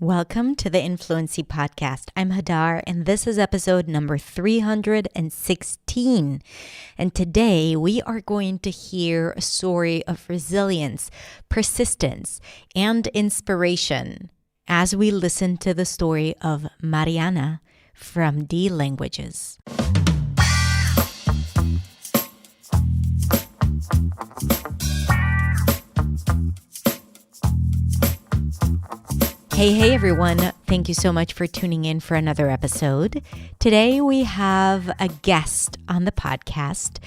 Welcome to the Influency Podcast. I'm Hadar, and this is episode number 316. And today we are going to hear a story of resilience, persistence, and inspiration as we listen to the story of Mariana from DLanguages. Hey everyone. Thank you so much for tuning in for another episode. Today we have a guest on the podcast,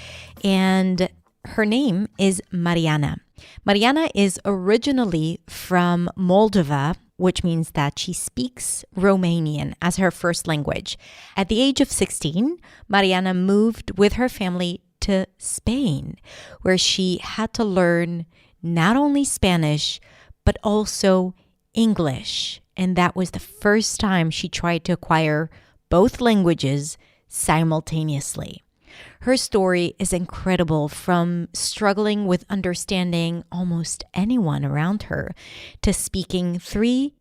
and her name is Mariana. Mariana is originally from Moldova, which means that she speaks Romanian as her first language. At the age of 16, Mariana moved with her family to Spain, where she had to learn not only Spanish, but also English, and that was the first time she tried to acquire both languages simultaneously. Her story is incredible, from struggling with understanding almost anyone around her to speaking four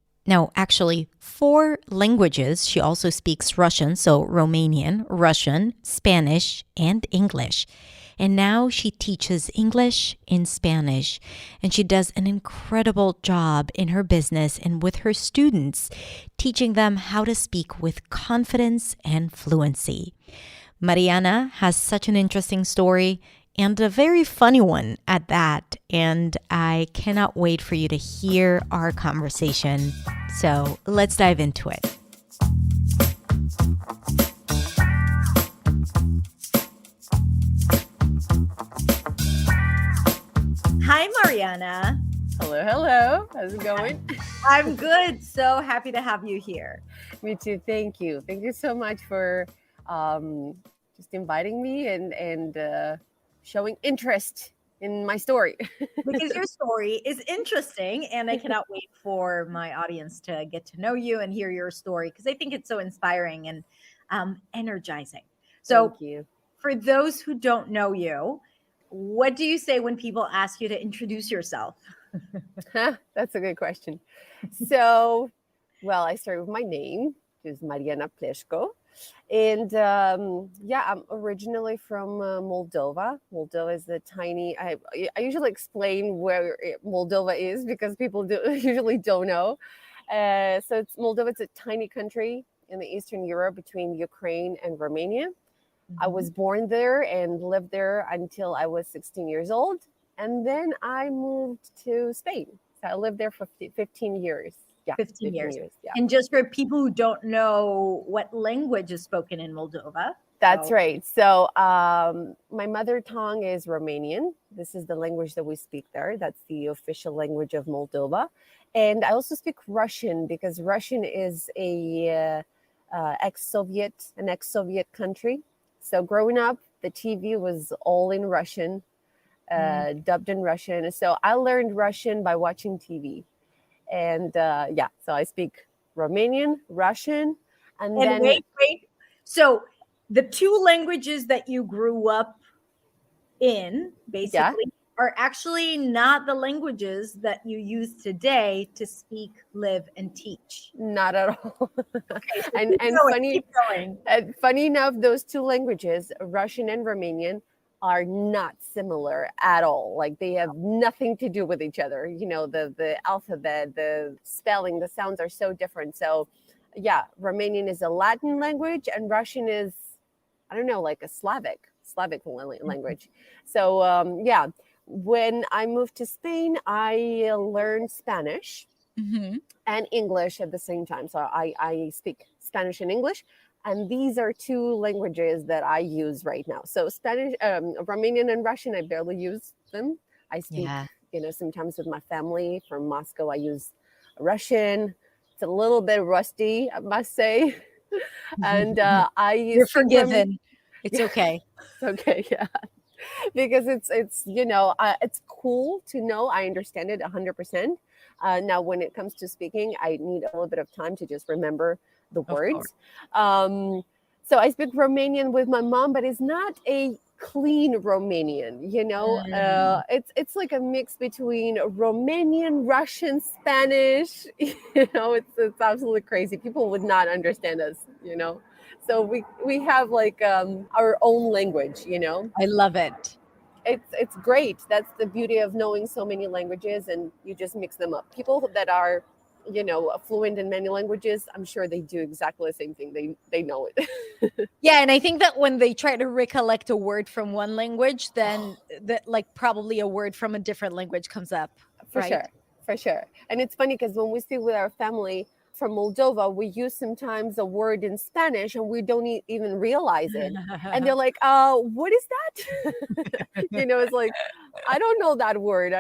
languages. She also speaks Russian, so Romanian, Russian, Spanish, and English. And now she teaches English and Spanish, and she does an incredible job in her business and with her students, teaching them how to speak with confidence and fluency. Mariana has such an interesting story, and a very funny one at that, and I cannot wait for you to hear our conversation. So let's dive into it. Hi, Mariana. Hello. How's it going? I'm good. So happy to have you here. Me too. Thank you. Thank you so much for just inviting me and showing interest in my story. Because your story is interesting, and I cannot wait for my audience to get to know you and hear your story, because I think it's so inspiring and energizing. So Thank you. For those who don't know you, what do you say when people ask you to introduce yourself? That's a good question. So, I start with my name, which is Mariana Plesco. And I'm originally from Moldova. Moldova is the tiny, I usually explain where Moldova is because people usually don't know. Moldova, it's a tiny country in the Eastern Europe between Ukraine and Romania. I was born there and lived there until I was 16 years old. And then I moved to Spain. So I lived there for 15 years. Yeah, 15 years. Yeah. And just for people who don't know, what language is spoken in Moldova? That's right. So my mother tongue is Romanian. This is the language that we speak there. That's the official language of Moldova. And I also speak Russian because Russian is an ex-Soviet country. So growing up, the TV was all in Russian, dubbed in Russian. So I learned Russian by watching TV. And so I speak Romanian, Russian, and then... Wait. So the two languages that you grew up in, basically, are actually not the languages that you use today to speak, live, and teach. Not at all. Okay, so keep going. Funny enough, those two languages, Russian and Romanian, are not similar at all. Like, they have nothing to do with each other. You know, the alphabet, the spelling, the sounds are so different. So, Romanian is a Latin language, and Russian is, I don't know, like a Slavic language. So, when I moved to Spain, I learned Spanish and English at the same time. So I speak Spanish and English, and these are two languages that I use right now. So Spanish, Romanian and Russian, I barely use them. I speak, sometimes with my family from Moscow, I use Russian. It's a little bit rusty, I must say. And You're forgiven. It's okay. It's okay, yeah. Because it's cool to know I understand it 100%. Now, when it comes to speaking, I need a little bit of time to just remember the words. So I speak Romanian with my mom, but it's not a clean Romanian, it's like a mix between Romanian, Russian, Spanish. It's absolutely crazy. People would not understand us. So we have like our own language. I love it. It's great. That's the beauty of knowing so many languages, and you just mix them up. People that are fluent in many languages, I'm sure they do exactly the same thing. They know it. Yeah, and I think that when they try to recollect a word from one language, then that like probably a word from a different language comes up, For right? sure, for sure. And it's funny because when we speak with our family from Moldova, we use sometimes a word in Spanish and we don't even realize it. And they're like, what is that? It's like, I don't know that word.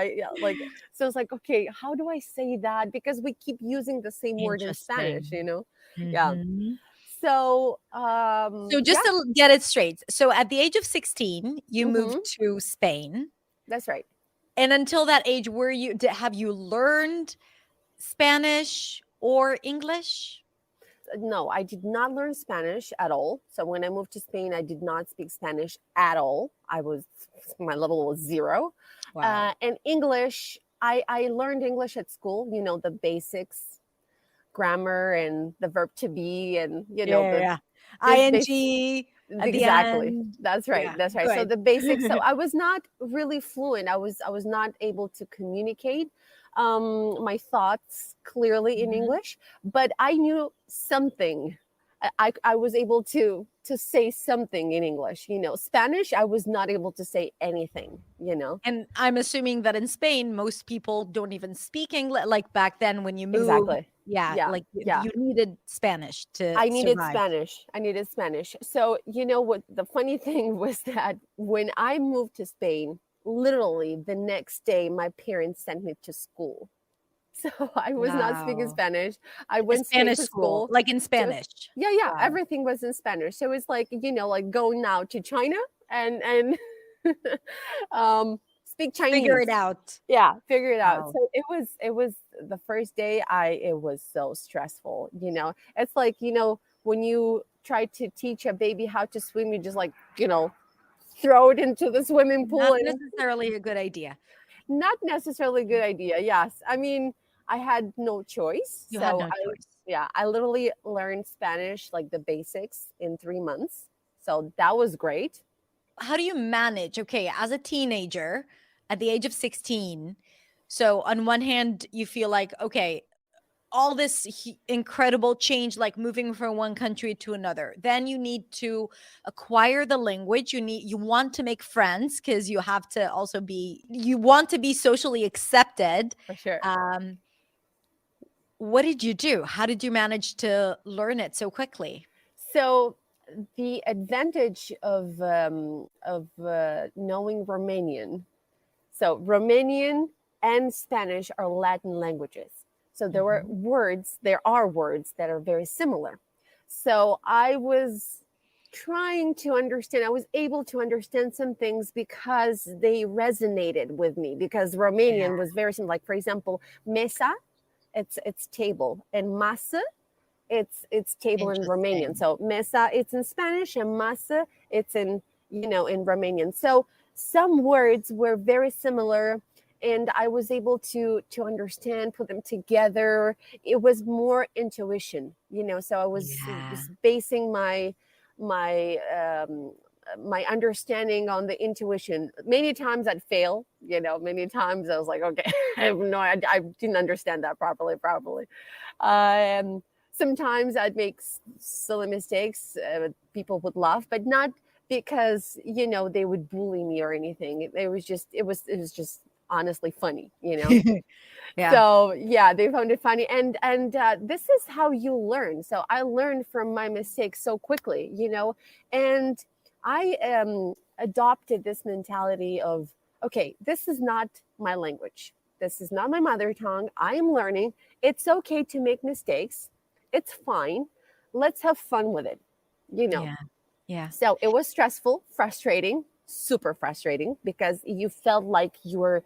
So it's like, okay, how do I say that? Because we keep using the same word in Spanish. Yeah. Mhm. So, So just yeah, to get it straight, so at the age of 16, you moved hmm to Spain, that's right. and until that age, have you learned Spanish or English? No, I did not learn Spanish at all. So when I moved to Spain, I did not speak Spanish at all. My level was zero. Wow. And English, I learned English at school, the basics, grammar and the verb to be, and, Yeah, yeah, the yeah. base. ING at the Exactly. end. That's right. Yeah, That's right. So good. the basics. So I was not really fluent. I was not able to communicate my thoughts clearly in Mhm. English, but I knew something. I was able to say something in English. Spanish, I was not able to say anything. And I'm assuming that in Spain, most people don't even speak English. Like back then when you moved, Exactly. yeah, Yeah. like Yeah. you needed Spanish to I needed survive. Spanish. I needed Spanish. So, what the funny thing was that when I moved to Spain, literally the next day, my parents sent me to school. So I was not speaking Wow. Spanish. I A went straight Spanish to school, school. like in To, Spanish. yeah, yeah, Wow. everything was in Spanish. So it's like, like going now to China and speak Figure Chinese. it out. Yeah, figure it out. Wow. So it was the first day it was so stressful. It's like, when you try to teach a baby how to swim, you just like, throw it into the swimming pool, Not and necessarily a good idea. not necessarily a good idea. Yes. I mean, I had no choice. You had So no choice. I literally learned Spanish, like the basics, in 3 months. So that was great. How do you manage? Okay, as a teenager at the age of 16, so on one hand, you feel like, okay, all this incredible change, like moving from one country to another. Then you need to acquire the language. You want to make friends because you want to be socially accepted. For sure. Um, what did you do? How did you manage to learn it so quickly? So the advantage of knowing Romanian. So Romanian and Spanish are Latin languages. So Mhm. there are words that are very similar. So I was trying to understand, I was able to understand some things because they resonated with me, because Yeah, Romanian was very similar. Like, for example, mesa, it's table, and masa, it's table in Romanian. interesting. So mesa, it's in Spanish, and masa, it's in Romanian. So some words were very similar, and I was able to understand, put them together. It was more intuition. So I was Yeah. just basing my my understanding on the intuition. Many times I'd fail. Many times I was like, okay, I didn't understand that properly. Um, Sometimes I'd make silly mistakes. People would laugh, but not because they would bully me or anything. It was just honestly funny. Yeah. So yeah, they found it funny, and this is how you learn. So I learned from my mistakes so quickly. And I adopted this mentality of, okay, this is not my language. This is not my mother tongue. I am learning. It's okay to make mistakes. It's fine. Let's have fun with it. Yeah. Yeah. So it was stressful, frustrating, super frustrating, because you felt like you're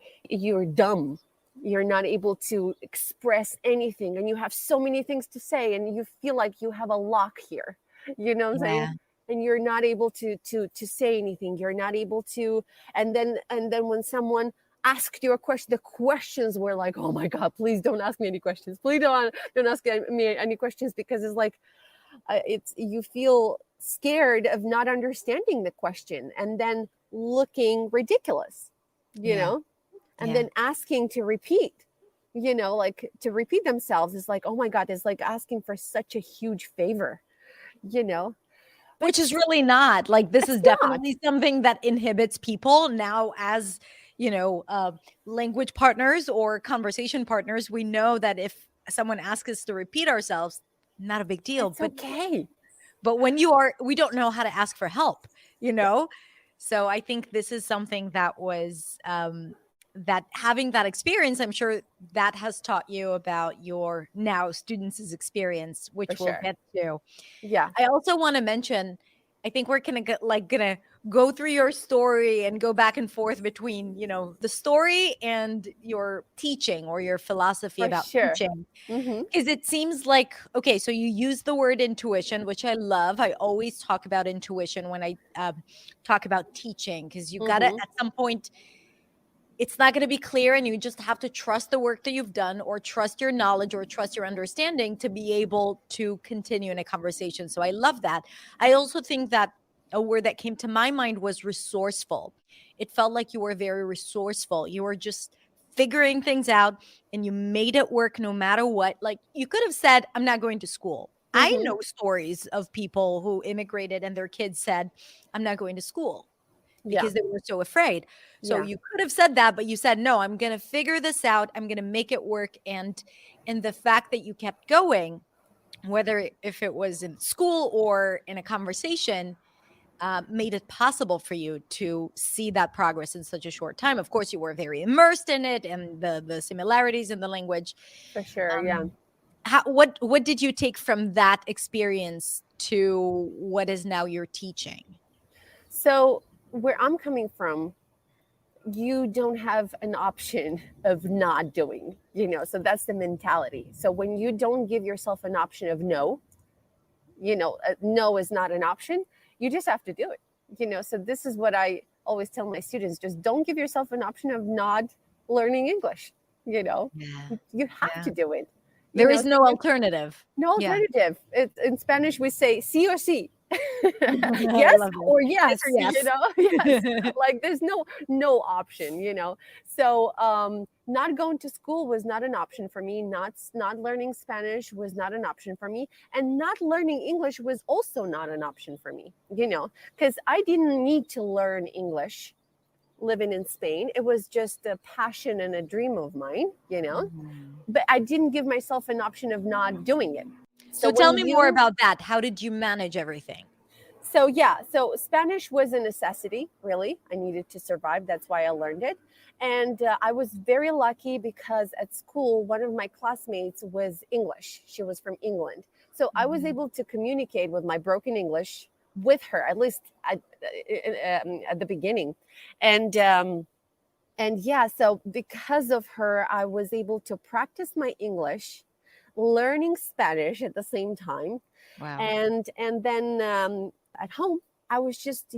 dumb. You're not able to express anything, and you have so many things to say, and you feel like you have a lock here. You know what I'm Yeah. saying? and you're not able to say anything. You're not able to, and then when someone asked you a question, the questions were like, oh my God, please don't ask me any questions. Please don't ask me any questions, because it's like, it's, you feel scared of not understanding the question and then looking ridiculous, and then asking to repeat, like to repeat themselves is like, oh my God, it's like asking for such a huge favor, Which is really not. Like, this is definitely something that inhibits people now as, language partners or conversation partners. We know that if someone asks us to repeat ourselves, not a big deal. It's okay. But when we don't know how to ask for help, So I think this is something that was, that having that experience, I'm sure that has taught you about your now students' experience, which we'll get to. Yeah. I also want to mention, I think we're gonna go through your story and go back and forth between, the story and your teaching or your philosophy about teaching. Because it seems like, okay, so you use the word intuition, which I love. I always talk about intuition when I talk about teaching, because you gotta, at some point, it's not going to be clear, and you just have to trust the work that you've done, or trust your knowledge, or trust your understanding to be able to continue in a conversation. So I love that. I also think that a word that came to my mind was resourceful. It felt like you were very resourceful. You were just figuring things out, and you made it work no matter what. Like, you could have said, I'm not going to school. I know stories of people who immigrated and their kids said, I'm not going to school, because they were so afraid. So you could have said that, but you said, no, I'm going to figure this out. I'm going to make it work. And the fact that you kept going, whether if it was in school or in a conversation, made it possible for you to see that progress in such a short time. Of course, you were very immersed in it, and the similarities in the language. For sure, What did you take from that experience to what is now your teaching? So where I'm coming from, you don't have an option of not doing, so that's the mentality. So when you don't give yourself an option of no, no is not an option, you just have to do it, so this is what I always tell my students: just don't give yourself an option of not learning English. You have to do it. There is no alternative. No alternative. In Spanish we say sí or sí. Yes or yes, yes. Like there's no option, so not going to school was not an option for me. Not learning Spanish was not an option for me, and not learning English was also not an option for me, because I didn't need to learn English living in Spain. It was just a passion and a dream of mine, but I didn't give myself an option of not doing it. So tell me more about that. How did you manage everything? So Spanish was a necessity, really. I needed to survive. That's why I learned it. And I was very lucky, because at school, one of my classmates was English. She was from England. So I was able to communicate with my broken English with her, at least at the beginning. And so because of her, I was able to practice my English, learning Spanish at the same time. Wow. And then at home, I was just,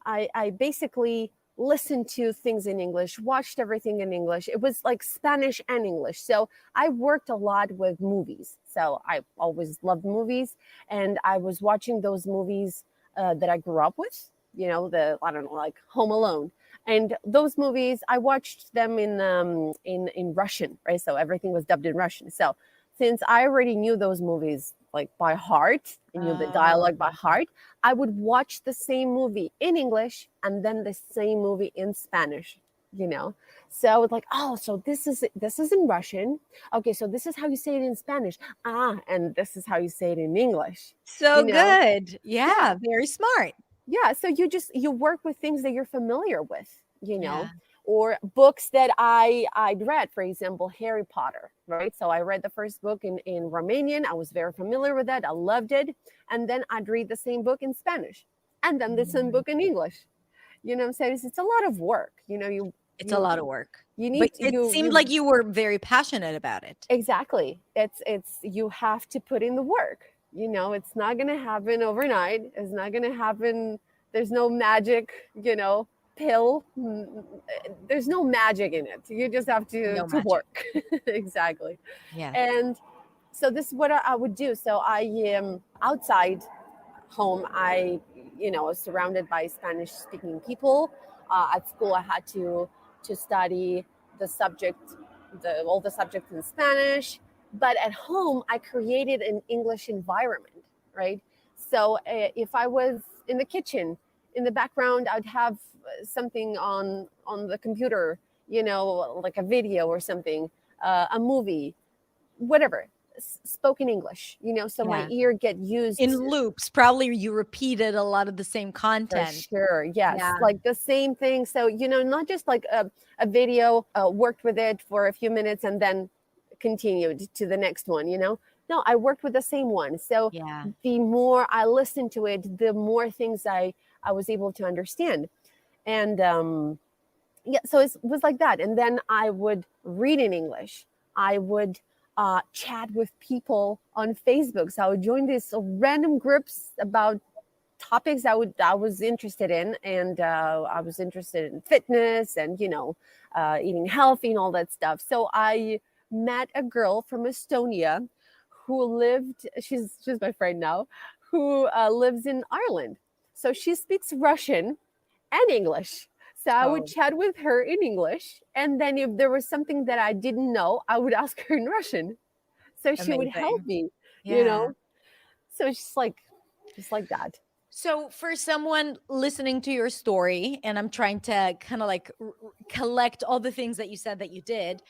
I basically listened to things in English, watched everything in English. It was like Spanish and English. So I worked a lot with movies. So I always loved movies, and I was watching those movies that I grew up with, like Home Alone. And those movies, I watched them in Russian, right? So everything was dubbed in Russian. So since I already knew those movies like by heart, and knew the dialogue by heart, I would watch the same movie in English and then the same movie in Spanish, So I was like, oh, so this is in Russian. Okay, so this is how you say it in Spanish. And this is how you say it in English. So good. Yeah, very smart. Yeah, so you work with things that you're familiar with, or books that I'd read, for example, Harry Potter, right? So I read the first book in Romanian. I was very familiar with that. I loved it. And then I'd read the same book in Spanish, and then the same book in English. You know what I'm saying? It's a lot of work. It's a lot of work. It seemed like you were very passionate about it. Exactly. It's you have to put in the work. It's not going to happen overnight. It's not going to happen. There's no magic, pill. There's no magic in it. You just have to No to magic. work. Exactly. Yeah. And so this is what I would do. So I am outside home. I was surrounded by Spanish speaking people. At school, I had to study the subject, all the subjects in Spanish. But at home, I created an English environment, right? So if I was in the kitchen, in the background, I'd have something on the computer, like a video or something, a movie, whatever, spoken English, so my Yeah. ear get used In loops, probably you repeated a lot of the same for content. sure. Yes, Yeah. like the same thing. So not just like a video, worked with it for a few minutes and then continued to the next one. No, I worked with the same one. So Yeah. the more I listened to it, the more things I was able to understand. And yeah, so it was like that. And then I would read in English. I would chat with people on Facebook. So I would join these random groups about topics I was interested in, and I was interested in fitness and eating healthy and all that stuff. So I met a girl from Estonia who lived. She's my friend now, who lives in Ireland. So she speaks Russian and English. So I would Oh, chat with her in English, and then if there was something that I didn't know, I would ask her in Russian. So she would help amazing. me, you Yeah. know. So it's just like that. So, for someone listening to your story, and I'm trying to kind of like collect all the things that you said that you did.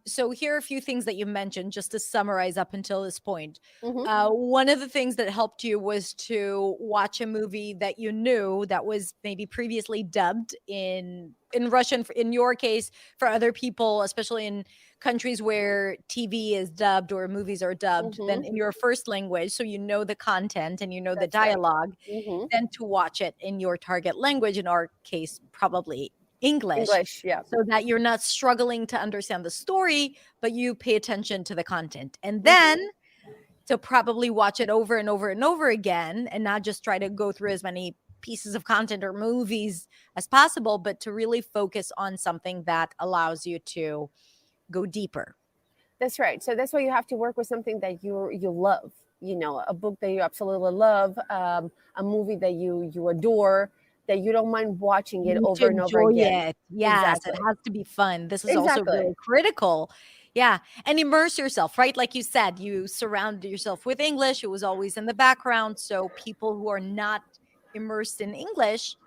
So, here are a few things that you mentioned just to summarize up until this point. Hmm. One of the things that helped you was to watch a movie that you knew that was maybe previously dubbed in Russian. In your case, for other people, especially in countries where TV is dubbed or movies are dubbed, then Hmm. in your first language, so you know the content and you know the That's right. dialogue, Hmm. then to watch it in your target language, in our case, probably English, English, yeah. so that you're not struggling to understand the story, but you pay attention to the content. And then Hmm. to probably watch it over and over and over again and not just try to go through as many pieces of content or movies as possible, but to really focus on something that allows you to go deeper. That's right. So that's why you have to work with something that you love. A book that you absolutely love, a movie that you adore, that you don't mind watching You it need to over and over enjoy again. it. Yes, it Exactly. has to be fun. This is also Exactly. really critical. Yeah. And immerse yourself, right? Like you said, you surrounded yourself with English. It was always in the background. So people who are not immersed in English,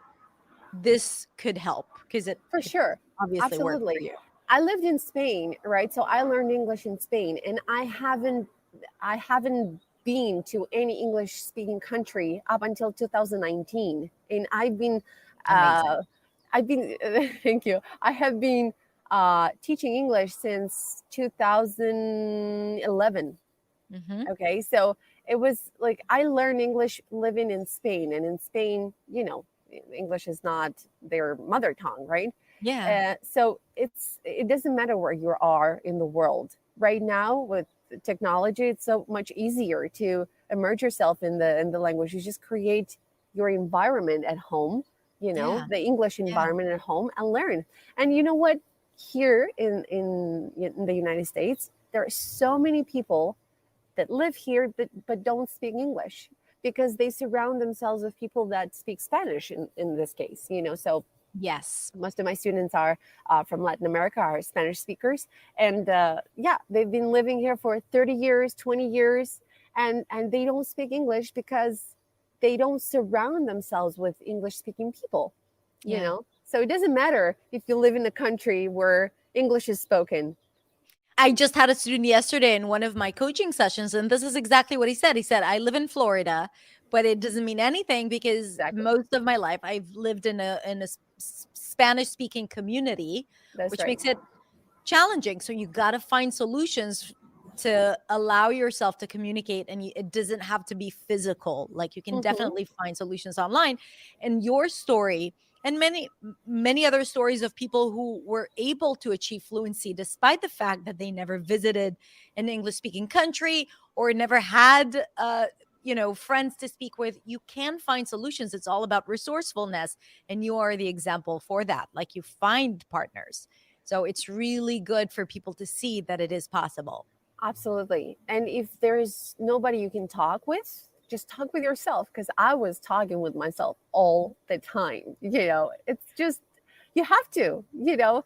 this could help because For it sure. obviously worked for Absolutely. you. I lived in Spain, right? So I learned English in Spain, and I haven't been to any English speaking country up until 2019. And Amazing. uh I've been thank you. I have been teaching English since 2011. Hmm. Okay, so it was like I learned English living in Spain, and in Spain, English is not their mother tongue, right? Yeah. So it doesn't matter where you are in the world. Right now, with technology, it's so much easier to immerse yourself in the language. You just create your environment at home, Yeah. the English Yeah. environment at home, and learn. And you know what? Here in the United States, there are so many people that live here but don't speak English because they surround themselves with people that speak Spanish in this case, so Yes. most of my students are from Latin America, are Spanish speakers, and yeah, they've been living here for 30 years, 20 years, and they don't speak English because they don't surround themselves with English speaking people, Yeah. so it doesn't matter if you live in a country where English is spoken. I just had a student yesterday in one of my coaching sessions, and this is exactly what he said. He said, I live in Florida, but it doesn't mean anything because Exactly. most of my life I've lived in a Spanish speaking community, That's which right. makes it challenging. So you got to find solutions to allow yourself to communicate, and it doesn't have to be physical. Like you can Hmm. definitely find solutions online. And your story And many other stories of people who were able to achieve fluency despite the fact that they never visited an English speaking country or never had friends to speak with. You can find solutions. It's all about resourcefulness, and you are the example for that. Like, you find partners, so it's really good for people to see that it is possible. Absolutely. And if there's nobody you can talk with, just talk with yourself, because I was talking with myself all the time. It's just, you have to,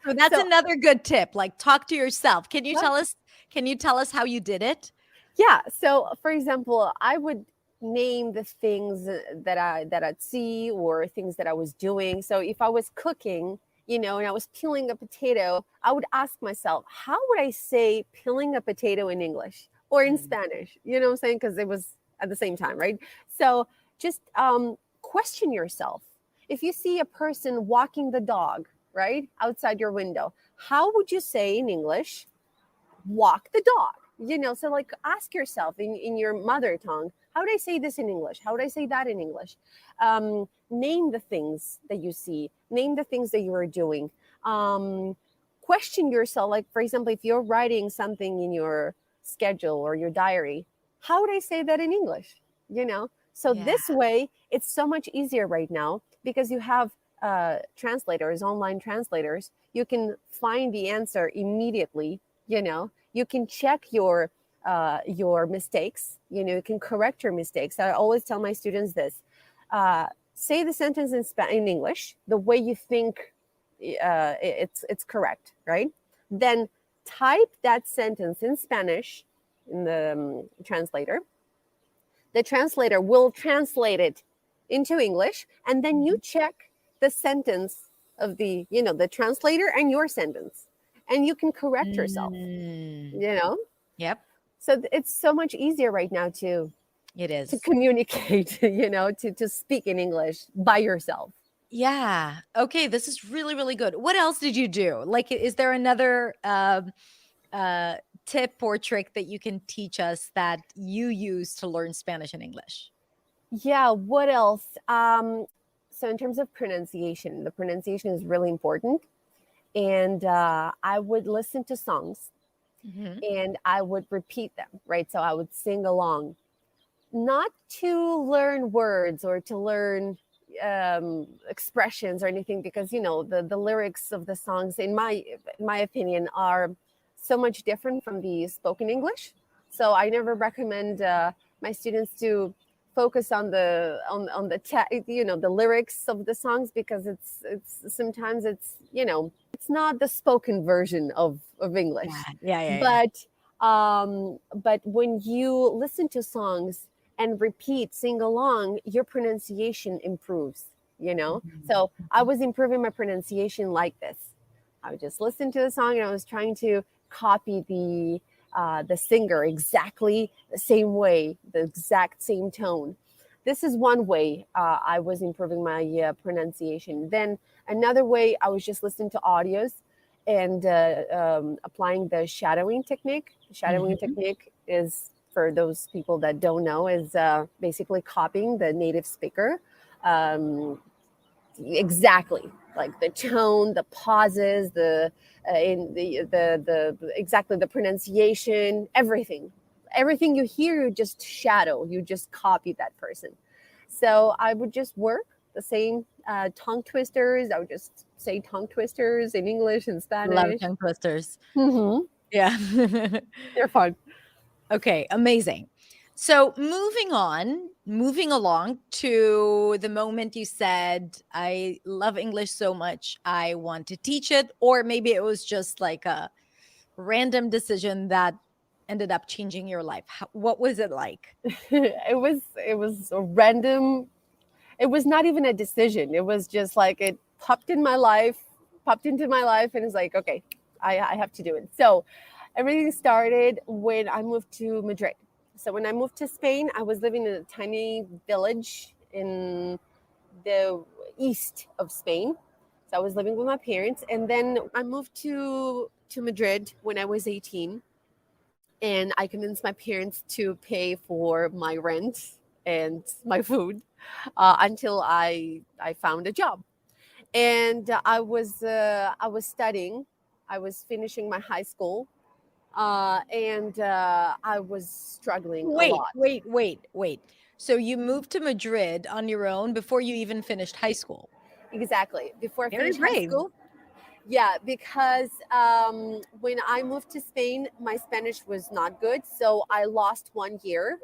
So that's So, another good tip. Like, talk to yourself. Can you yeah. tell us? Can you tell us how you did it? Yeah. So, for example, I would name the things that I'd see, or things that I was doing. So if I was cooking, and I was peeling a potato, I would ask myself, how would I say peeling a potato in English or in Mm. Spanish? You know what I'm saying? Because it was at the same time, right? So just question yourself. If you see a person walking the dog, right, outside your window, how would you say in English, walk the dog? So like, ask yourself in your mother tongue, how would I say this in English? How would I say that in English? Name the things that you see, name the things that you are doing. Question yourself, like, for example, if you're writing something in your schedule or your diary, how would I say that in English? So Yeah. this way, it's so much easier right now, because you have translators, online translators. You can find the answer immediately. You can check your mistakes. You can correct your mistakes. I always tell my students this: say the sentence in English the way you think it's correct, right? Then type that sentence in Spanish in the translator. The translator will translate it into English, and then you Mhm. check the sentence of the translator and your sentence, and you can correct yourself. Mm. you know Yep, so it's so much easier right now it to is. communicate, to speak in English by yourself. Yeah. Okay, this is really, really good. What else did you do? Like, is there another uh, tip or trick that you can teach us that you use to learn Spanish and English? Yeah, what else? So in terms of pronunciation, the pronunciation is really important. And I would listen to songs, Hmm. and I would repeat them, right? So I would sing along, not to learn words or to learn expressions or anything, because the lyrics of the songs, in my opinion, are so much different from the spoken English. So I never recommend my students to focus on the lyrics of the songs, because it's sometimes it's not the spoken version of Yeah, English. yeah, yeah, yeah. But when you listen to songs and repeat, sing along, your pronunciation improves. Mhm. So I was improving my pronunciation like this. I would just listen to the song, and I was trying to copy the singer exactly the same way, the exact same tone. This is one way I was improving my pronunciation. Then another way, I was just listening to audios and applying the shadowing technique. The shadowing Mhm. technique is, for those people that don't know, is basically copying the native speaker, um, exactly, like the tone, the pauses, in the exactly the pronunciation, everything you hear, you just shadow, you just copy that person. So I would just work the same tongue twisters. I would just say tongue twisters in English and Love Spanish. tongue twisters. Mm-hmm. Yeah. They're fun. Okay, amazing. So moving along to the moment you said, I love English so much, I want to teach it, or maybe it was just like a random decision that ended up changing your life. What was it like? It was a random. It was not even a decision. It was just like it popped into my life, and it's like, okay, I have to do it. So everything started when I moved to Madrid. So when I moved to Spain, I was living in a tiny village in the east of Spain. So I was living with my parents, and then I moved to Madrid when I was 18, and I convinced my parents to pay for my rent and my food until I found a job. And I was studying. I was finishing my high school, and I was struggling a Wait, lot. wait, wait, wait. So you moved to Madrid on your own before you even finished high school. Exactly. Before I Very finished high brave. school. Yeah, because when I moved to Spain, my Spanish was not good. So I lost 1 year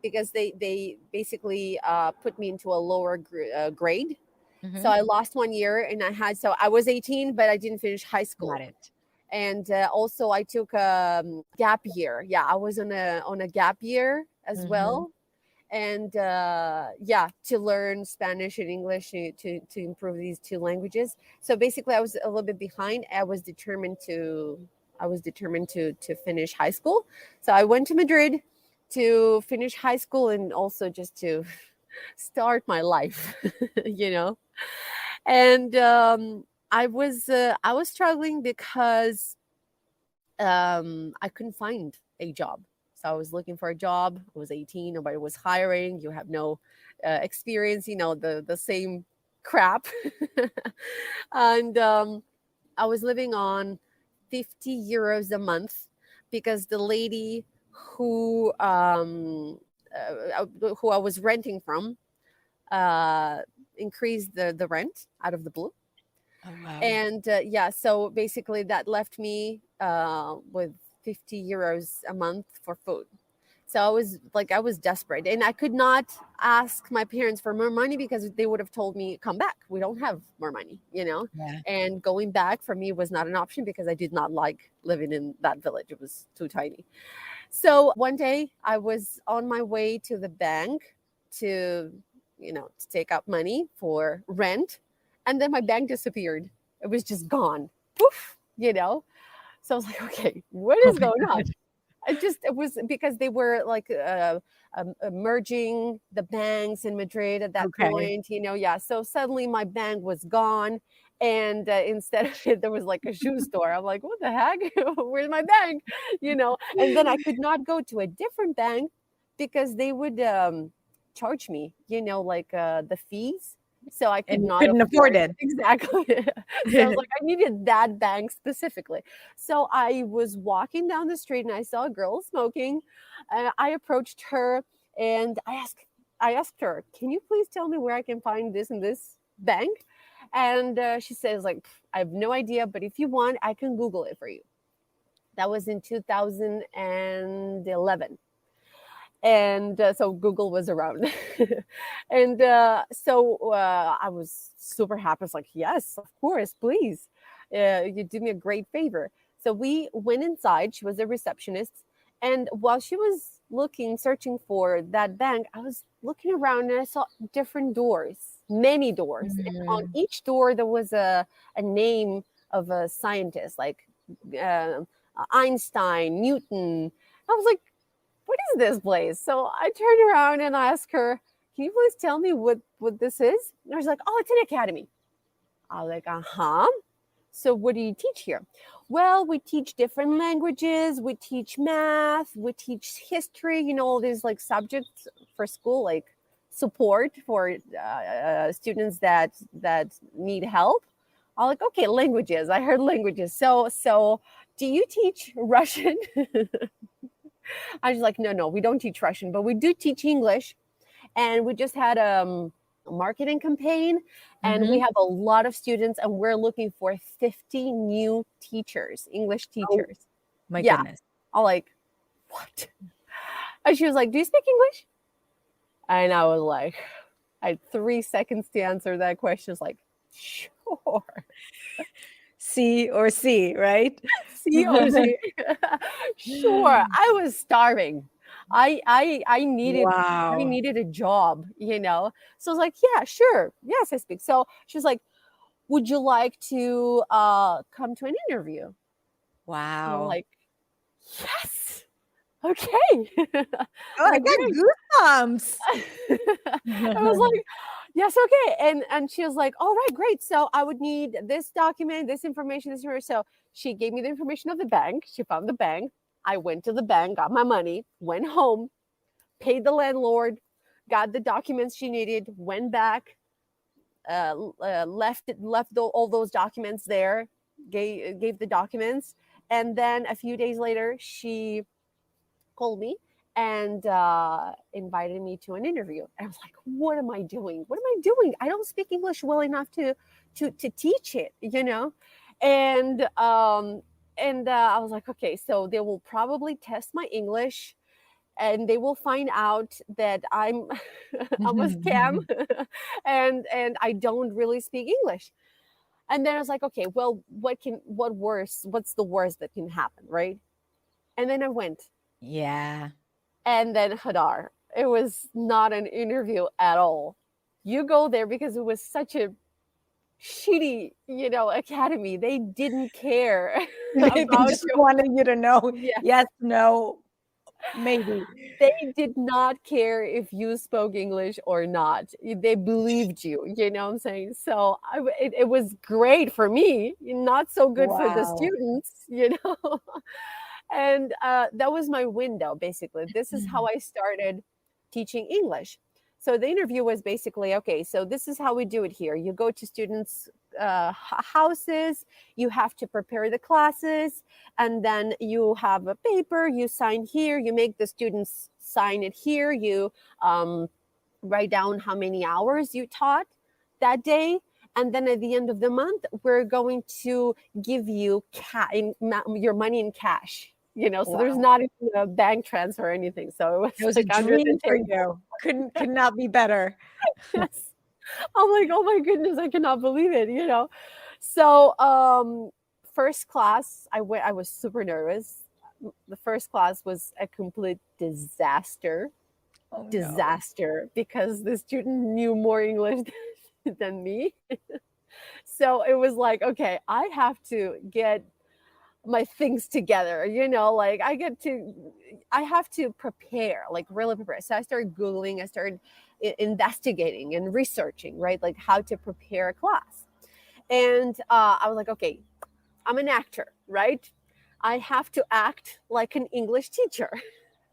because they basically put me into a lower grade. So Mhm. I lost 1 year, and so I was 18, but I didn't finish high Got school. it. And also I took a gap year. Yeah, I was on a gap year as Mhm. well. And yeah, to learn Spanish and English to improve these two languages. So basically I was a little bit behind. I was determined to finish high school. So I went to Madrid to finish high school and also just to start my life, you know. And I was struggling because I couldn't find a job. So I was looking for a job. I was 18. Nobody was hiring. You have no experience. You know, the same crap. And I was living on 50 euros a month because the lady who who I was renting from uh, increased the rent out of the blue. Oh, wow. And yeah, so basically that left me with 50 euros a month for food. So I was desperate, and I could not ask my parents for more money because they would have told me, come back, we don't have more money, you know. Yeah. And going back for me was not an option because I did not like living in that village. It was too tiny. So one day I was on my way to the bank to, to take out money for rent. And then my bank disappeared. It was just gone. Poof, you know? So I was like, okay, what Oh is my going God. on? It was because they were like merging the banks in Madrid at that Okay. point, yeah. So suddenly my bank was gone. And instead of it, there was like a shoe store. I'm like, what the heck? Where's my bank? And then I could not go to a different bank because they would charge me, like the fees. So I could And you not couldn't afford afford it. exactly. So I was like, I needed that bank specifically. So I was walking down the street and I saw a girl smoking. I approached her and I asked her, "Can you please tell me where I can find this and this bank?" And she says, "Like, I have no idea, but if you want, I can Google it for you." That was in 2011. And so Google was around. And I was super happy. I was like, yes, of course, please. You did me a great favor. So we went inside. She was a receptionist. And while she was searching for that bank, I was looking around and I saw different doors, many doors. And on Mm. each door, there was a name of a scientist, like uh, Einstein, Newton. I was like, what is this place? So I turned around and I asked her, can you please tell me what this is? And she's like, oh, it's an academy. I was like, uh-huh. So what do you teach here? Well, we teach different languages, we teach math, we teach history, all these like subjects for school, like support for students that need help. I'm like, okay, languages. I heard languages. So do you teach Russian? I was like, no, we don't teach Russian, but we do teach English. And we just had a marketing campaign, and we Mhm. have a lot of students, and we're looking for 50 new teachers, English Oh teachers. my Yeah. goodness. I'm like, what? And she was like, do you speak English? And I was like, I had 3 seconds to answer that question. It's like, sure. C or C, right? COG. Sure. I was starving. I Wow. needed a job, So I was like, yeah, sure. Yes, I speak. So she was like, would you like to come to an interview? And I'm Wow. like, yes. Okay. Oh, I Like, got goosebumps. I was like, yes, okay. And she was like, all right, great. So I would need this document, this information, this information. So she gave me the information of the bank. She found the bank. I went to the bank, got my money, went home, paid the landlord, got the documents she needed, went back, all those documents there, gave the documents, and then a few days later she called me and invited me to an interview. And I was like, what am I doing? What am I doing? I don't speak English well enough to teach it, you know? And I was like, okay, so they will probably test my English and they will find out that I'm I'm a scam and I don't really speak English. And then I was like, okay, well, what's the worst that can happen, right? And then I went. Yeah. And then Hadar, it was not an interview at all. You go there because it was such a shitty, academy. They didn't care They about just you. wanted you to know Yeah. yes, no, maybe. They did not care if you spoke English or not. They believed you, you know what I'm saying? So it was great for me, not so good for the Wow. students, And that was my window, basically. This is how I started teaching English. So the interview was basically, okay, so this is how we do it here. You go to students' houses, you have to prepare the classes, and then you have a paper, you sign here, you make the students sign it here, you write down how many hours you taught that day. And then at the end of the month, we're going to give you your money in cash. So there's Wow. not even a bank transfer or anything. So It it was was a like under dream the for table. you. Could not be better. Yes. I'm like, oh my goodness, I cannot believe it, So first class, I was super nervous. The first class was a complete disaster. Oh no. Disaster because the student knew more English than me. So it was like, okay, I have to get my things together, like I have to prepare, like really prepare. So I started Googling, I started investigating and researching, right? Like how to prepare a class. And I was like, okay, I'm an actor, right? I have to act like an English teacher.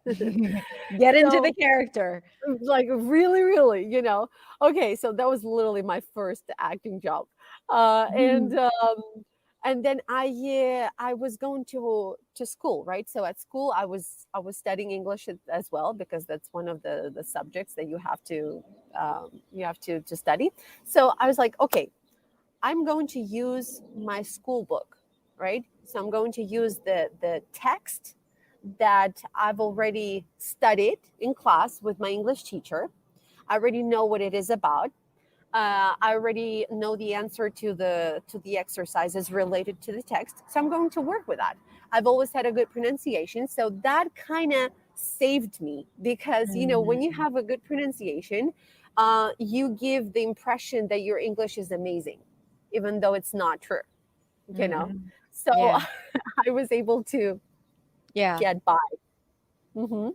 Get into the So character. like really, really, okay, so that was literally my first acting job. And then I was going to school, right? So at school I was studying English as well, because that's one of the subjects that you have to study. So I was like, okay, I'm going to use my school book, right? So I'm going to use the text that I've already studied in class with my English teacher. I already know what it is about. I already know the answer to the exercises related to the text, so I'm going to work with that. I've always had a good pronunciation, so that kind of saved me, because when you have a good pronunciation, you give the impression that your English is amazing, even though it's not true. So Yeah. I was able to Yeah. get by. Hmm.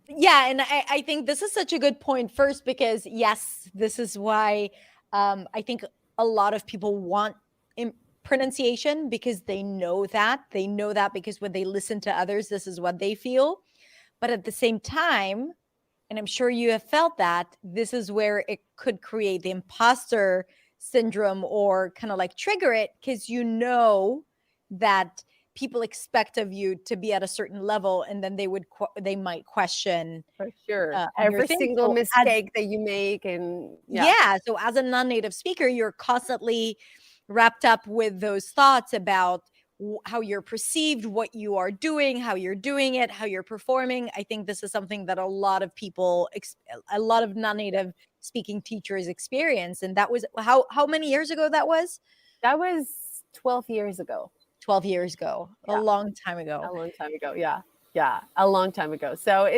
Yeah, and I think this is such a good point, first because yes, this is why I think a lot of people want pronunciation, because they know that because when they listen to others, this is what they feel. But at the same time, and I'm sure you have felt that, this is where it could create the imposter syndrome, or kind of like trigger it, because that people expect of you to be at a certain level, and then they might question For sure. your Every thing. single So as mistake that you make, and yeah, yeah, so as a non-native speaker, you're constantly wrapped up with those thoughts about how you're perceived, what you are doing, how you're doing it, how you're performing. I think this is something that a lot of people, a lot of non-native speaking teachers experience. And that was how many years ago that was? that was 12 years ago. 12 years ago, a Yeah, long time ago. a long time ago. Yeah, yeah, a long time ago. So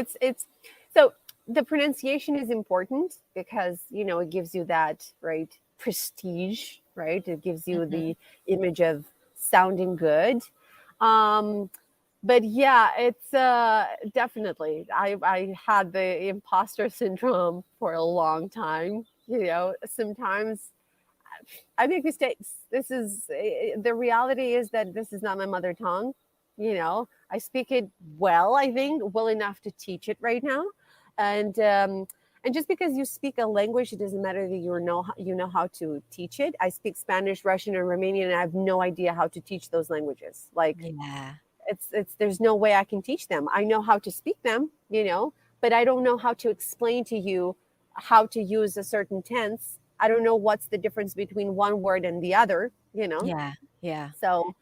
so the pronunciation is important, because it gives you that, right, prestige, right? It gives you Mhm. the image of sounding good. Um, but yeah, it's definitely, I had the imposter syndrome for a long time. Sometimes I make mistakes. This is the reality, is that this is not my mother tongue. I speak it well, I think, well enough to teach it right now. And And just because you speak a language, it doesn't matter that you know how to teach it. I speak Spanish, Russian, and Romanian, and I have no idea how to teach those languages. Like, Yeah. it's there's no way I can teach them. I know how to speak them, but I don't know how to explain to you how to use a certain tense. I don't know what's the difference between one word and the other. Yeah. Yeah. So,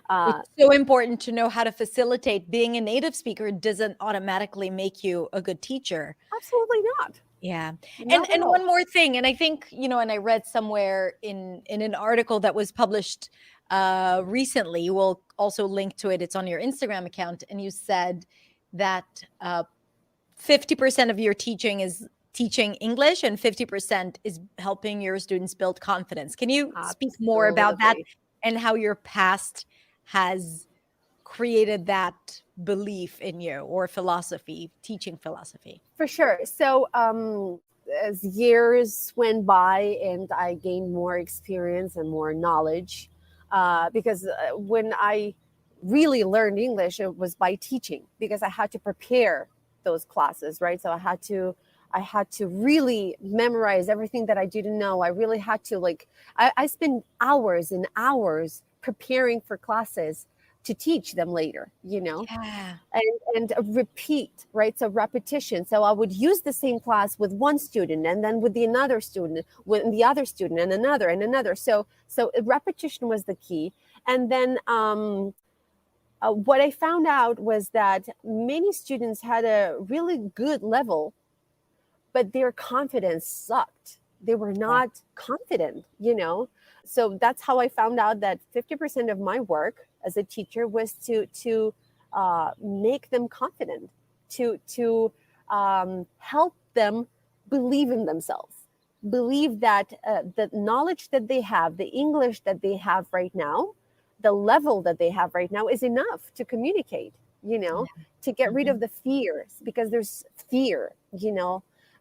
uh, It's so important to know how to facilitate. Being a native speaker doesn't automatically make you a good teacher. absolutely not. Yeah. Not at And all. one more thing, and I think, and I read somewhere in an article that was published recently, we'll also link to it. It's on your Instagram account, and you said that 50% of your teaching is teaching English and 50% is helping your students build confidence. Can you speak more about that Absolutely. and how your past has created that belief in you, or philosophy, teaching philosophy? For sure. So, as years went by and I gained more experience and more knowledge, because when I really learned English, it was by teaching, because I had to prepare those classes, right? So I had to really memorize everything that I didn't know. I really had to, like, I spent hours and hours preparing for classes to teach them later. Yeah. And repeat, right? So repetition. So I would use the same class with one student, and then with the another student, with the other student, and another. So repetition was the key. And then what I found out was that many students had a really good level, but their confidence sucked. They were not confident. So that's how I found out that 50% of my work as a teacher was to make them confident, to help them believe in themselves, believe that the knowledge that they have, the English that they have right now, the level that they have right now is enough to communicate, to get rid of Mhm. the fears, because there's fear,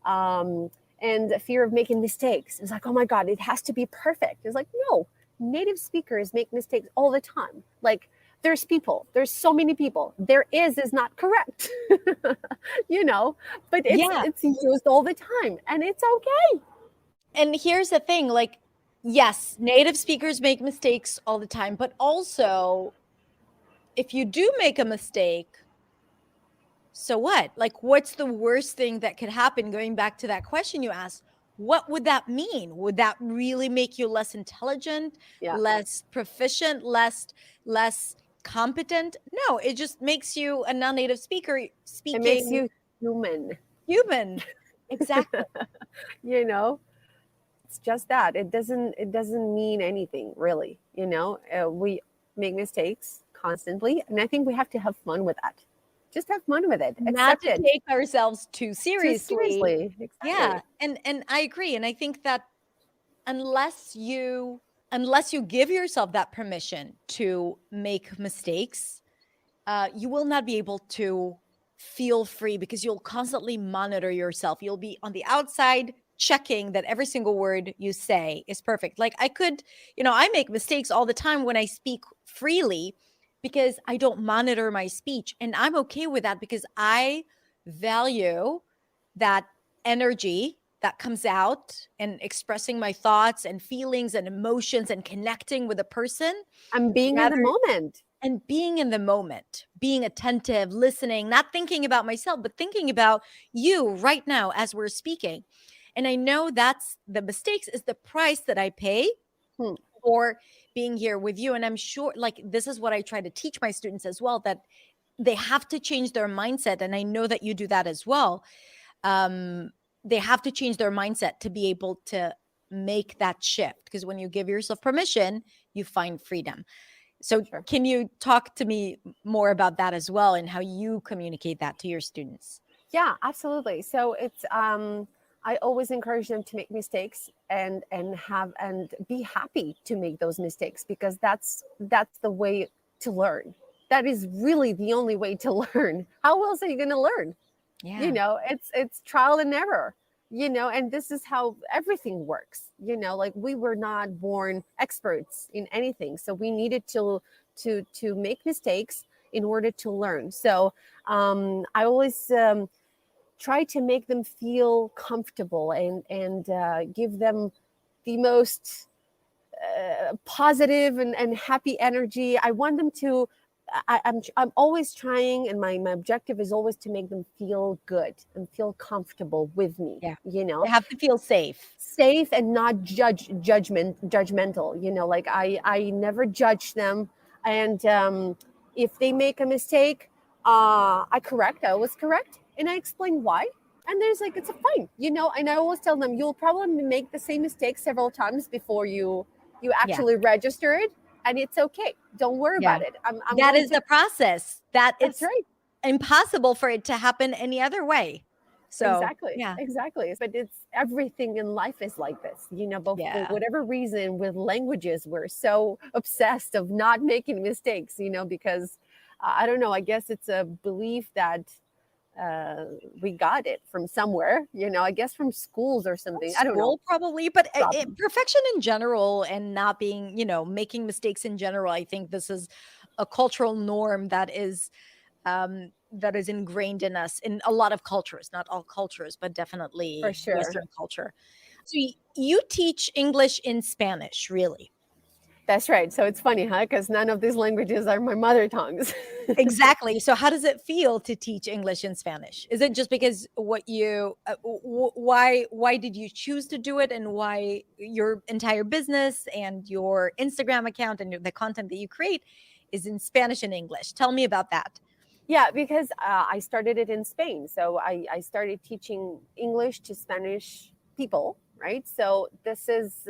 um, and the fear of making mistakes. It's like, oh my God, it has to be perfect. It's like, no, native speakers make mistakes all the time. Like, there's so many people. There is not correct, you know, but it's Yeah. it's used all the time, and it's okay. And here's the thing, like, yes, native speakers make mistakes all the time, but also if you do make a mistake, so what? Like, what's the worst thing that could happen? Going back to that question you asked, what would that mean? Would that really make you less intelligent, Yeah, less proficient, less competent? No, it just makes you a non-native speaker it makes speaking you human. human. Exactly. You know, it's just that. It doesn't mean anything really. We make mistakes constantly, and I think we have to have fun with that. Just have fun with it. Not Accept to it. take ourselves too Too seriously. seriously. Yeah, Exactly. and I agree, and I think that unless you give yourself that permission to make mistakes, you will not be able to feel free, because you'll constantly monitor yourself. You'll be on the outside checking that every single word you say is perfect. Like, I make mistakes all the time when I speak freely, because I don't monitor my speech. And I'm okay with that, because I value that energy that comes out and expressing my thoughts and feelings and emotions and connecting with a person, I'm being in the rather moment. and being in the moment, being attentive, listening, not thinking about myself, but thinking about you right now as we're speaking. And I know that's the mistakes is the price that I pay Hmm. for being here with you. And I'm sure, like, this is what I try to teach my students as well, that they have to change their mindset. And I know that you do that as well. Um, they have to change their mindset to be able to make that shift. Because when you give yourself permission, you find freedom. So Sure. can you talk to me more about that as well, and how you communicate that to your students? Yeah, absolutely. So it's I always encourage them to make mistakes and be happy to make those mistakes, because that's the way to learn. That is really the only way to learn. How else are you going to learn? Yeah. It's trial and error. And this is how everything works. Like, we were not born experts in anything, so we needed to make mistakes in order to learn. So I always try to make them feel comfortable and give them the most positive and happy energy. I want them to. I'm always trying, and my objective is always to make them feel good and feel comfortable with me. Yeah. You know, They have to feel safe. safe and not judgmental. You know, like I never judge them, and if they make a mistake, I correct. I always correct, and I explain why. And there's like it's a fine, you know. And I always tell them you'll probably make the same mistake several times before you Yeah. actually register it, and it's okay. Don't worry Yeah. about it. I'm That going is to. the process. That That's it's right. impossible for it to happen any other way. So, Exactly, yeah. exactly. But it's everything in life is like this, you know. But for Yeah. whatever reason, with languages, we're so obsessed of not making mistakes, you know, because I don't know. I guess it's a belief that we got it from somewhere, you know. I guess from schools or something. I don't know. School probably, but Probably. perfection in general and not being, making mistakes in general. I think this is a cultural norm that is ingrained in us in a lot of cultures, not all cultures, but For definitely sure. Western culture. So you teach English in Spanish, really? That's right. So it's funny, huh? Because none of these languages are my mother tongues. Exactly. So how does it feel to teach English in Spanish? Is it just because why did you choose to do it, and why your entire business and your Instagram account and the content that you create is in Spanish and English? Tell me about that. Yeah, because I started it in Spain. So I started teaching English to Spanish people, right? So this is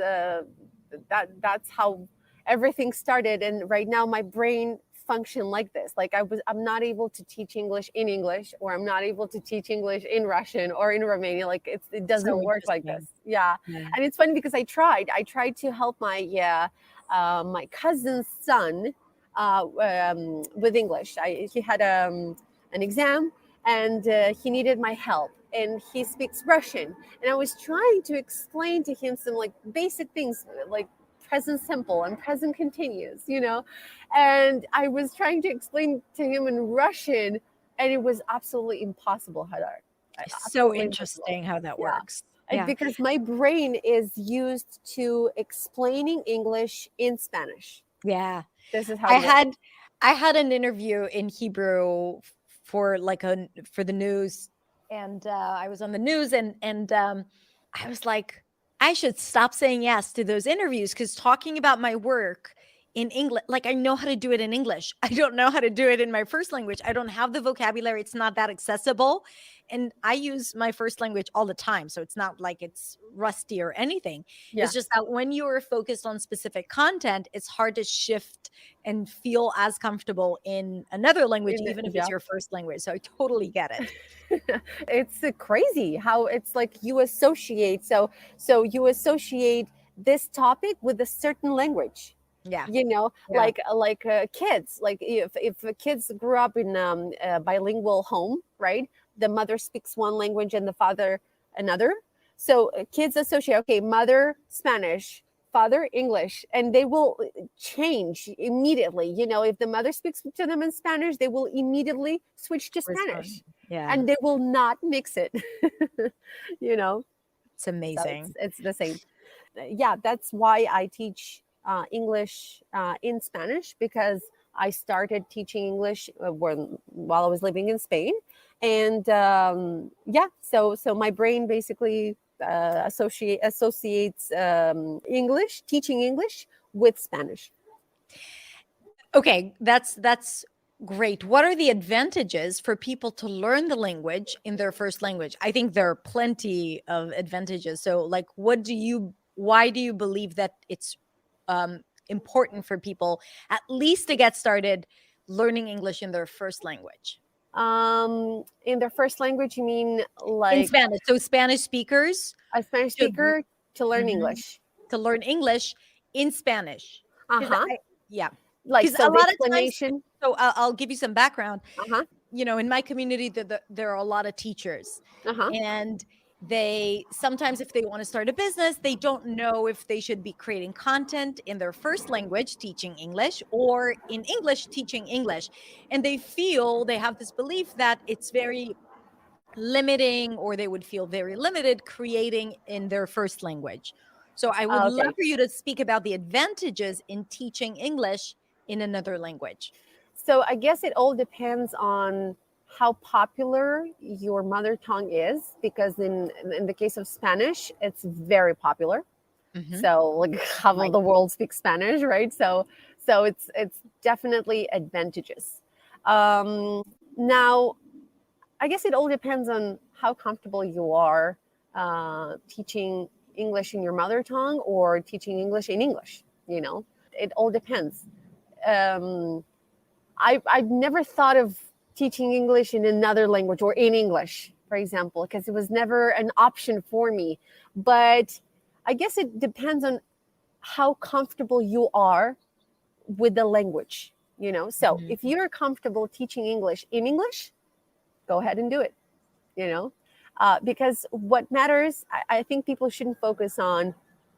that's how everything started. And right now my brain function like this. Like I'm not able to teach English in English, or I'm not able to teach English in Russian or in Romania. Like it So doesn't work like this. interesting. Yeah. Yeah. And it's funny because I tried to help my cousin's son with English. He had an exam, and he needed my help. And he speaks Russian, and I was trying to explain to him some like basic things like present simple and present continuous, you know. And I was trying to explain to him in Russian, and it was absolutely impossible, Hadar. So Absolutely impossible. interesting how that Yeah. works. Yeah. Because my brain is used to explaining English in Spanish. Yeah. This is how I it works. had I had an interview in Hebrew for the news, and I was on the news, and I was like, I should stop saying yes to those interviews, because talking about my work in English, like, I know how to do it in English. I don't know how to do it in my first language. I don't have the vocabulary. It's not that accessible. And I use my first language all the time. So it's not like it's rusty or anything. Yeah. It's just that when you're focused on specific content, it's hard to shift and feel as comfortable in another language, even if it's your first language. So I totally get it. It's crazy how it's like you associate. So you associate this topic with a certain language. Yeah. You know, Yeah. like kids, like if kids grew up in a bilingual home, right? The mother speaks one language and the father another. So kids associate, okay, mother Spanish, father English, and they will change immediately. You know, if the mother speaks to them in Spanish, they will immediately switch to Spanish. Yeah. And they will not mix it. You know, It's so amazing. it's the same. Yeah, that's why I teach English in Spanish, because I started teaching English while I was living in Spain. And yeah, so my brain basically associates English, teaching English, with Spanish. Okay, that's great. What are the advantages for people to learn the language in their first language? I think there are plenty of advantages. So, like, why do you believe that it's important for people at least to get started learning English in their first language? In their first language, you mean In like Spanish. So Spanish speakers a Spanish should speaker to learn Mhm. English? to learn English in Spanish. Uh 'Cause huh. yeah, Like, because so a the lot of times, explanation. so I'll give you some background. Uh huh. In my community, there are a lot of teachers, Uh huh. and they sometimes, if they want to start a business, they don't know if they should be creating content in their first language teaching English, or in English teaching English. And they have this belief that it's very limiting, or they would feel very limited creating in their first language. So I would love Okay. for you to speak about the advantages in teaching English in another language. So I guess it all depends on how popular your mother tongue is, because in the case of Spanish, it's very popular. Mhm. So like half of Right. the world speaks Spanish, right? So it's definitely advantageous. Now, I guess it all depends on how comfortable you are teaching English in your mother tongue or teaching English in English. It all depends. Um, I've never thought of teaching English in another language or in English, for example, because it was never an option for me. But I guess it depends on how comfortable you are with the language. So Mhm. if you're comfortable teaching English in English, go ahead and do it. Because what matters, I think people shouldn't focus on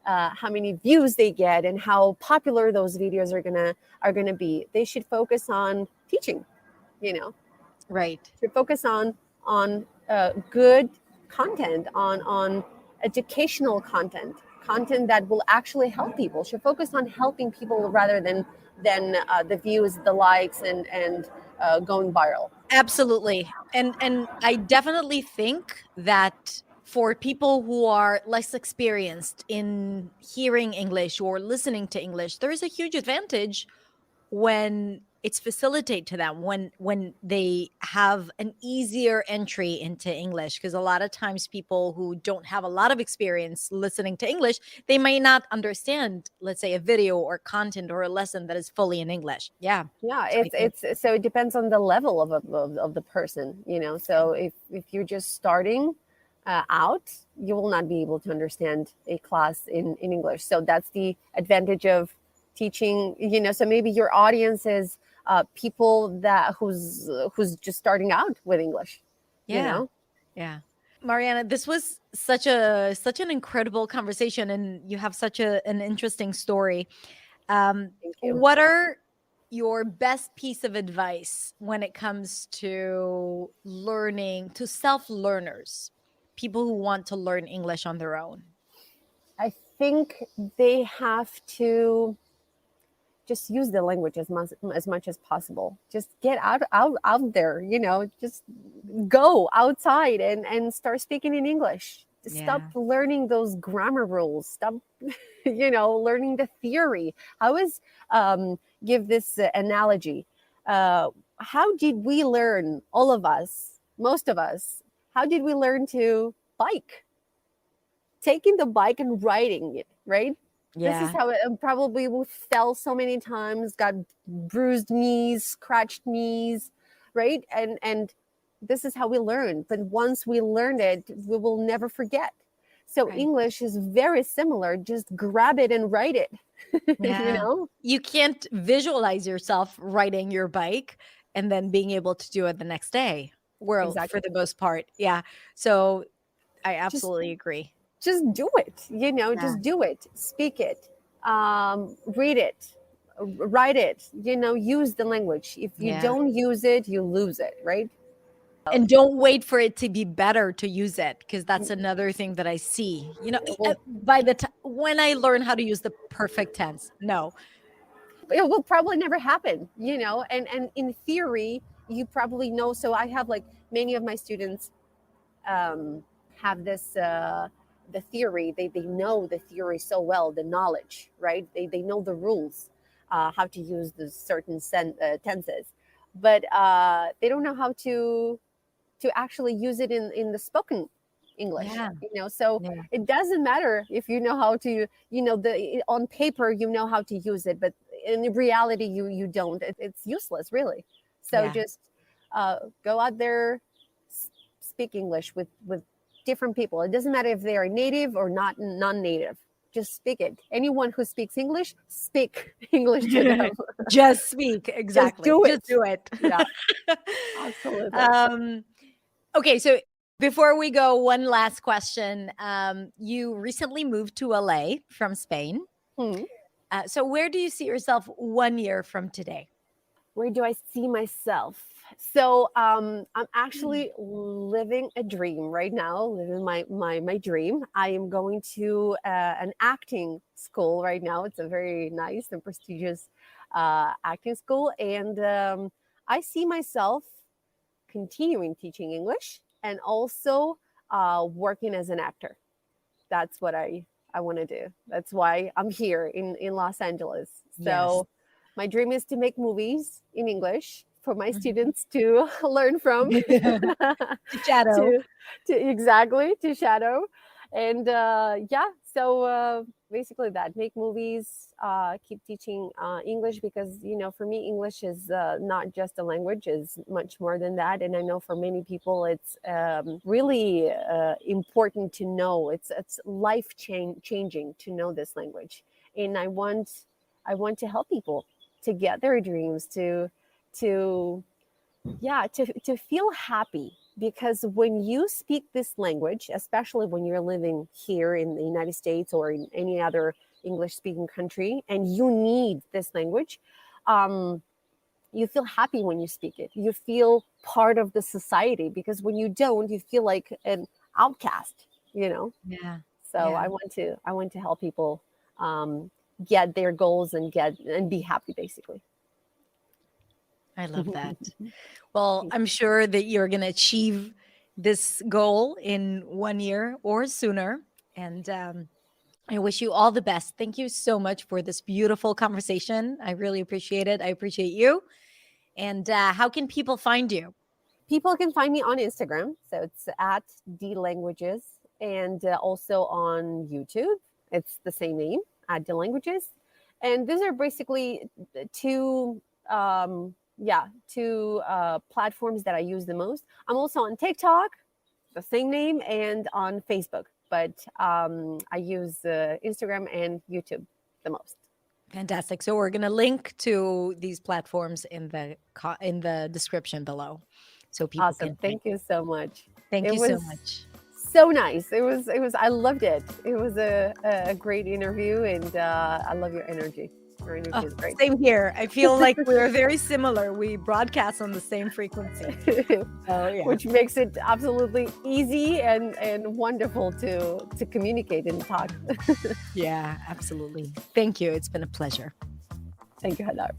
how many views they get and how popular those videos are gonna be. They should focus on teaching. You know, Right. should focus on good content, on educational content that will actually help people. Should focus on helping people rather than the views, the likes, and going viral. Absolutely. And I definitely think that for people who are less experienced in hearing English or listening to English, there is a huge advantage when it's facilitated to them, when they have an easier entry into English, because a lot of times people who don't have a lot of experience listening to English, they may not understand, let's say, a video or content or a lesson that is fully in English. Yeah. Yeah, So I think it's so it depends on the level of the person. So if you're just starting out, you will not be able to understand a class in English. So that's the advantage of teaching. So maybe your audience is people who's just starting out with English you yeah. know Yeah. Mariana, this was such an incredible conversation, and you have such an interesting story. Thank you. What are your best piece of advice when it comes to learning, to self-learners, people who want to learn English on their own? I think they have to just use the language as much as possible. Just get out there. Just go outside and start speaking in English. Stop Yeah. learning those grammar rules. Stop learning the theory. I always give this analogy. How did we learn, all of us, most of us, how did we learn to bike? Taking the bike and riding it, right? This is Yeah. how it probably we fell so many times, got bruised knees, scratched knees, right? And this is how we learn. But once we learned it, we will never forget. So Right. English is very similar. Just grab it and write it. you Yeah. know? You can't visualize yourself riding your bike and then being able to do it the next day. Well, for Exactly. the most part. Yeah. So I Just absolutely agree. just do it. Yeah. Just do it. Speak it. Read it. Write it. Use the language. If you Yeah. don't use it, you lose it, right? And don't wait for it to be better to use it, because that's another thing that I see. Well, By the time when I learn how to use the perfect tense, no. it will probably never happen. And in theory, you probably know. So I have like many of my students um, have this the theory. They know the theory so well, the knowledge, right? They know the rules, how to use the certain tenses, but they don't know how to actually use it in the spoken English. Yeah. So Yeah. it doesn't matter if you know how to, the on paper you know how to use it, but in reality you don't. It's useless, really. So Yeah. just go out there, speak English with different people. It doesn't matter if they are native or not non-native. Just speak it. Anyone who speaks English, speak English to them. Just speak. Just Exactly. do Just it. do it. Yeah, absolutely. um okay, so before we go, one last question. You recently moved to LA from Spain. Hmm. So where do you see yourself 1 year from today? Where do I see myself? So I'm actually living a dream right now, living my dream. I am going to an acting school right now. It's a very nice and prestigious acting school, and I see myself continuing teaching English and also working as an actor. That's what I want to do. That's why I'm here in Los Angeles. Yes. So my dream is to make movies in English for my Mhm. students to learn from, Shadow. to exactly to shadow, and yeah. So basically, that make movies, keep teaching English, because for me, English is not just a language; is much more than that. And I know for many people, it's really important to know. It's life changing to know this language, and I want to help people to get their dreams to yeah to feel happy, because when you speak this language, especially when you're living here in the United States or in any other English speaking country, and you need this language, um, you feel happy when you speak it. You feel part of the society, because when you don't, you feel like an outcast, you know. Yeah. So Yeah. I want to help people get their goals and get and be happy, basically. I love that. Well, I'm sure that you're going to achieve this goal in 1 year or sooner. And I wish you all the best. Thank you so much for this beautiful conversation. I really appreciate it. I appreciate you. And how can people find you? People can find me on Instagram, so it's at DLanguages, and also on YouTube. It's the same name, at DLanguages. And these are basically two, two platforms that I use the most. I'm also on TikTok, the same name, and on Facebook, but I use Instagram and YouTube the most. Fantastic. So we're going to link to these platforms in the description below so people Awesome. can find Thank you so much. you. Thank It you so was much. so nice. It was I loved it. It was a great interview, and I love your energy. Your Oh, energy is great. same here. I feel like we're very similar. We broadcast on the same frequency. Oh, yeah. Which makes it absolutely easy and wonderful to communicate and talk. Yeah, absolutely. Thank you. It's been a pleasure. Thank you, Hadar.